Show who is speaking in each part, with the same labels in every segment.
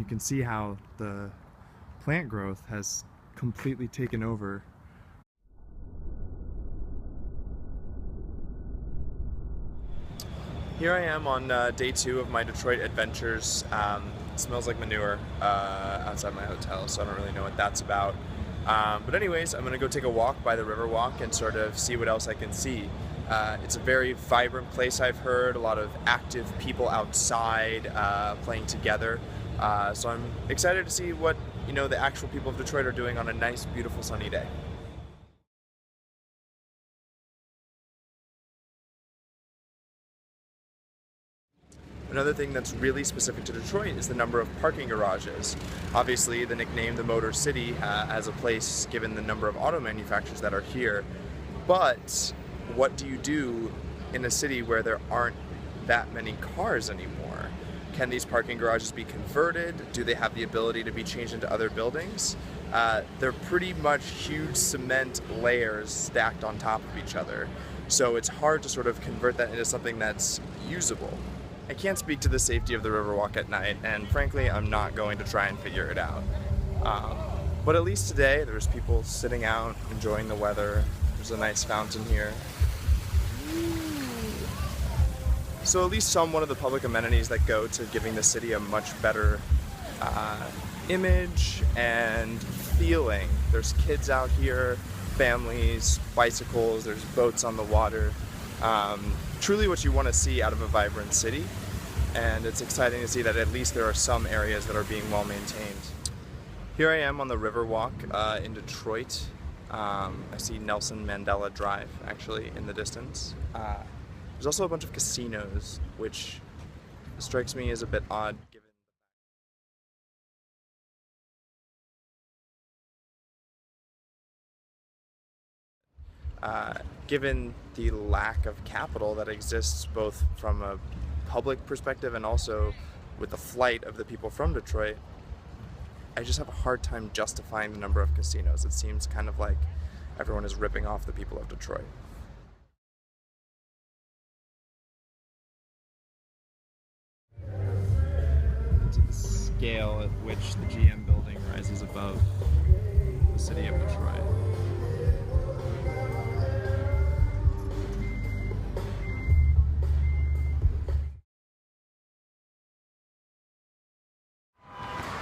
Speaker 1: you can see how the plant growth has completely taken over. Here I am on day 2 of my Detroit adventures. It smells like manure outside my hotel, so I don't really know what that's about. But anyways, I'm gonna go take a walk by the Riverwalk and sort of see what else I can see. It's a very vibrant place, I've heard, a lot of active people outside playing together. So I'm excited to see what the actual people of Detroit are doing on a nice, beautiful, sunny day. Another thing that's really specific to Detroit is the number of parking garages. Obviously, the nickname the Motor City has a place given the number of auto manufacturers that are here. But what do you do in a city where there aren't that many cars anymore? Can these parking garages be converted? Do they have the ability to be changed into other buildings? They're pretty much huge cement layers stacked on top of each other. So it's hard to sort of convert that into something that's usable. I can't speak to the safety of the Riverwalk at night, and frankly, I'm not going to try and figure it out. But at least today, there's people sitting out, enjoying the weather. There's a nice fountain here. So at least one of the public amenities that go to giving the city a much better image and feeling. There's kids out here, families, bicycles, there's boats on the water. Truly what you want to see out of a vibrant city, and it's exciting to see that at least there are some areas that are being well maintained. Here I am on the Riverwalk in Detroit. I see Nelson Mandela Drive actually in the distance. There's also a bunch of casinos, which strikes me as a bit odd given the lack of capital that exists both from a public perspective and also with the flight of the people from Detroit. I just have a hard time justifying the number of casinos. It seems kind of like everyone is ripping off the people of Detroit. To the scale at which the GM building rises above the city of Detroit.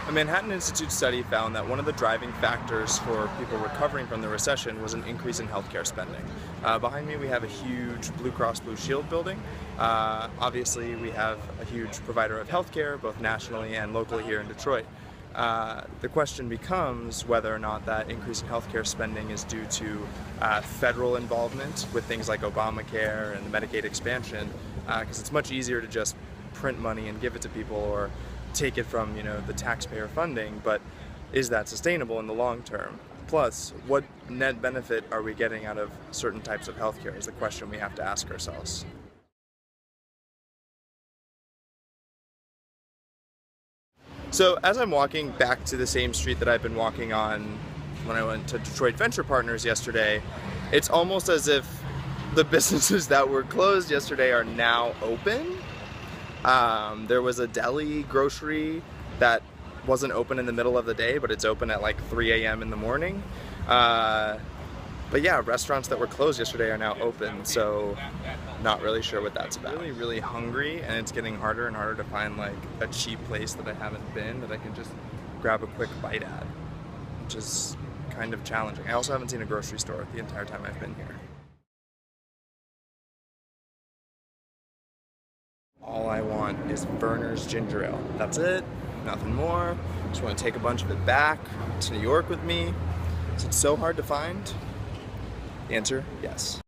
Speaker 1: A Manhattan Institute study found that one of the driving factors for people recovering from the recession was an increase in healthcare spending. Behind me we have a huge Blue Cross Blue Shield building. Obviously we have a huge provider of healthcare, both nationally and locally here in Detroit. The question becomes whether or not that increase in healthcare spending is due to federal involvement with things like Obamacare and the Medicaid expansion, because it's much easier to just print money and give it to people or take it from the taxpayer funding, but is that sustainable in the long term? Plus, what net benefit are we getting out of certain types of healthcare is the question we have to ask ourselves. So as I'm walking back to the same street that I've been walking on when I went to Detroit Venture Partners yesterday, it's almost as if the businesses that were closed yesterday are now open. There was a deli grocery that wasn't open in the middle of the day, but it's open at like 3 a.m. in the morning. But yeah, restaurants that were closed yesterday are now open, so not really sure what that's about. I'm really hungry, and it's getting harder and harder to find like a cheap place that I haven't been that I can just grab a quick bite at, which is kind of challenging. I also haven't seen a grocery store the entire time I've been here. All I want is Verner's ginger ale. That's it, nothing more. Just want to take a bunch of it back to New York with me. Is it so hard to find? The answer, yes.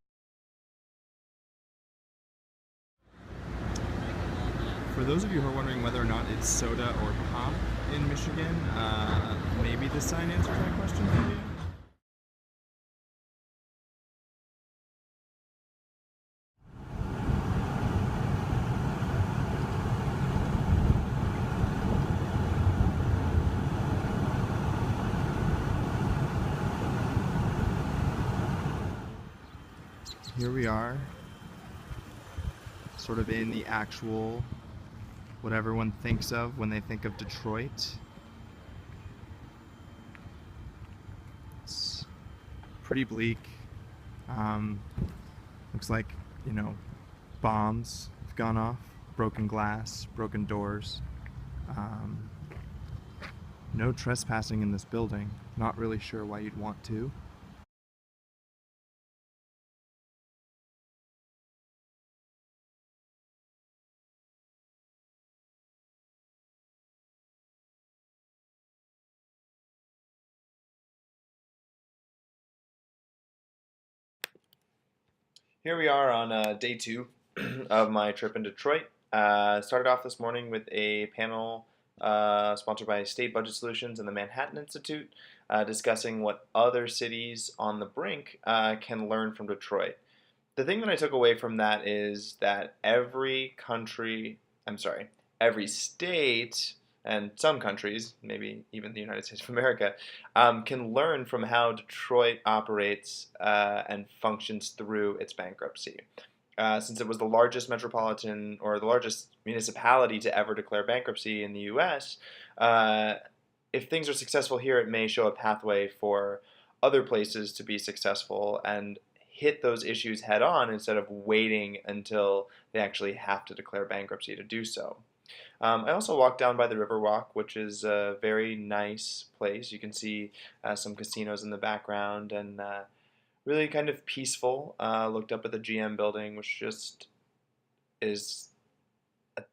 Speaker 1: For those of you who are wondering whether or not it's soda or pop in Michigan, maybe this sign answers that question for you. Here we are, sort of in the actual, what everyone thinks of when they think of Detroit. pretty bleak. Um, looks like, you know, bombs have gone off, broken glass, broken doors. Um, no trespassing in this building. Not really sure why you'd want to. Here we are on day two of my trip in Detroit. Started off this morning with a panel sponsored by State Budget Solutions and the Manhattan Institute discussing what other cities on the brink can learn from Detroit. The thing that I took away from that is that every state and some countries, maybe even the United States of America, can learn from how Detroit operates and functions through its bankruptcy. Since it was the largest metropolitan or the largest municipality to ever declare bankruptcy in the U.S., if things are successful here, it may show a pathway for other places to be successful and hit those issues head on instead of waiting until they actually have to declare bankruptcy to do so. I also walked down by the Riverwalk, which is a very nice place. You can see some casinos in the background and really kind of peaceful. Looked up at the GM building, which just is a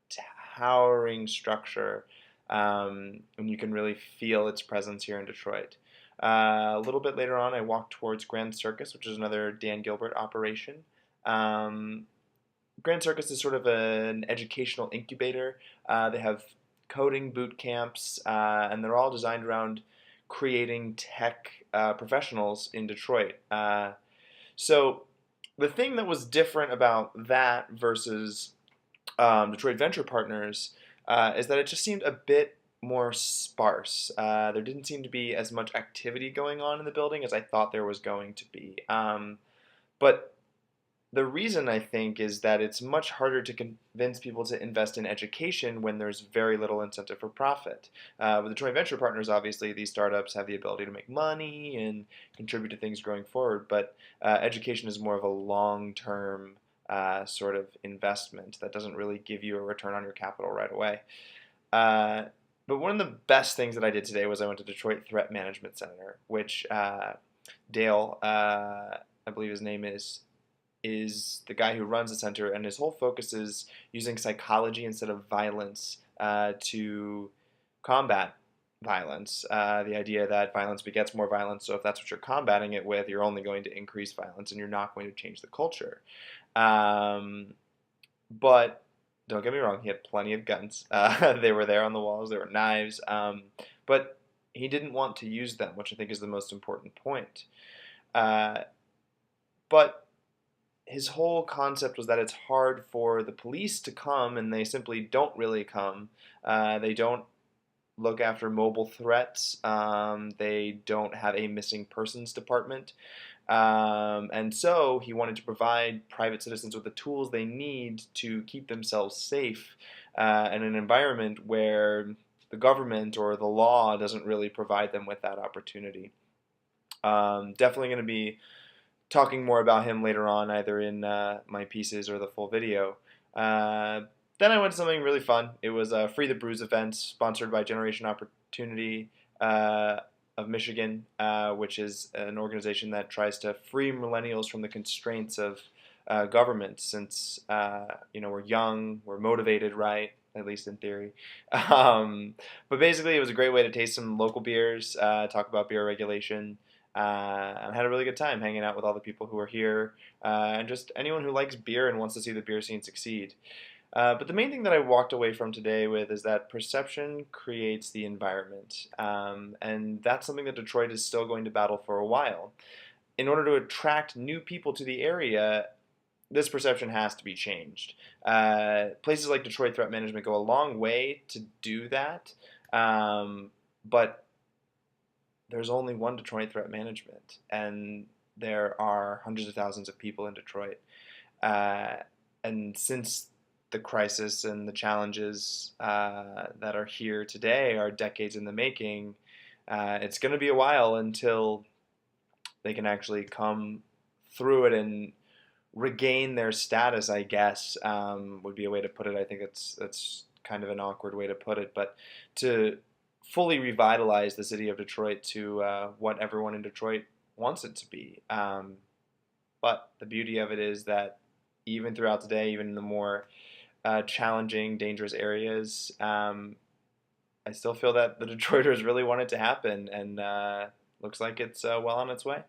Speaker 1: towering structure, and you can really feel its presence here in Detroit. A little bit later on, I walked towards Grand Circus, which is another Dan Gilbert operation. Um, Grand Circus is sort of an educational incubator. They have coding boot camps, and they're all designed around creating tech professionals in Detroit. So the thing that was different about that versus Detroit Venture Partners is that it just seemed a bit more sparse. There didn't seem to be as much activity going on in the building as I thought there was going to be. But the reason I think is that it's much harder to convince people to invest in education when there's very little incentive for profit. With the joint venture partners, obviously, these startups have the ability to make money and contribute to things going forward, but education is more of a long-term sort of investment that doesn't really give you a return on your capital right away. Uh, but one of the best things that I did today was I went to Detroit Threat Management Center, which Dale, I believe his name is the guy who runs the center, and his whole focus is using psychology instead of violence to combat violence. The idea that violence begets more violence, so if that's what you're combating it with, you're only going to increase violence and you're not going to change the culture. But don't get me wrong, he had plenty of guns. They were there on the walls, there were knives, but he didn't want to use them, which I think is the most important point. But his whole concept was that it's hard for the police to come, and they simply don't really come. They don't look after mobile threats. They don't have a missing persons department. And so he wanted to provide private citizens with the tools they need to keep themselves safe in an environment where the government or the law doesn't really provide them with that opportunity. Definitely going to be talking more about him later on, either in my pieces or the full video. Then I went to something really fun. It was a Free the Brews event sponsored by Generation Opportunity of Michigan, which is an organization that tries to free millennials from the constraints of government. Since we're young, we're motivated, right? At least in theory. But basically, it was a great way to taste some local beers, talk about beer regulation. And had a really good time hanging out with all the people who are here, and just anyone who likes beer and wants to see the beer scene succeed. But the main thing that I walked away from today with is that perception creates the environment, and that's something that Detroit is still going to battle for a while. In order to attract new people to the area, this perception has to be changed. Places like Detroit Threat Management go a long way to do that, but there's only one Detroit Threat Management, and there are hundreds of thousands of people in Detroit. And since the crisis and the challenges that are here today are decades in the making, it's going to be a while until they can actually come through it and regain their status, I guess, would be a way to put it. I think that's kind of an awkward way to put it, but to fully revitalize the city of Detroit to what everyone in Detroit wants it to be. But the beauty of it is that even throughout the day, even in the more challenging, dangerous areas, I still feel that the Detroiters really want it to happen, and looks like it's well on its way.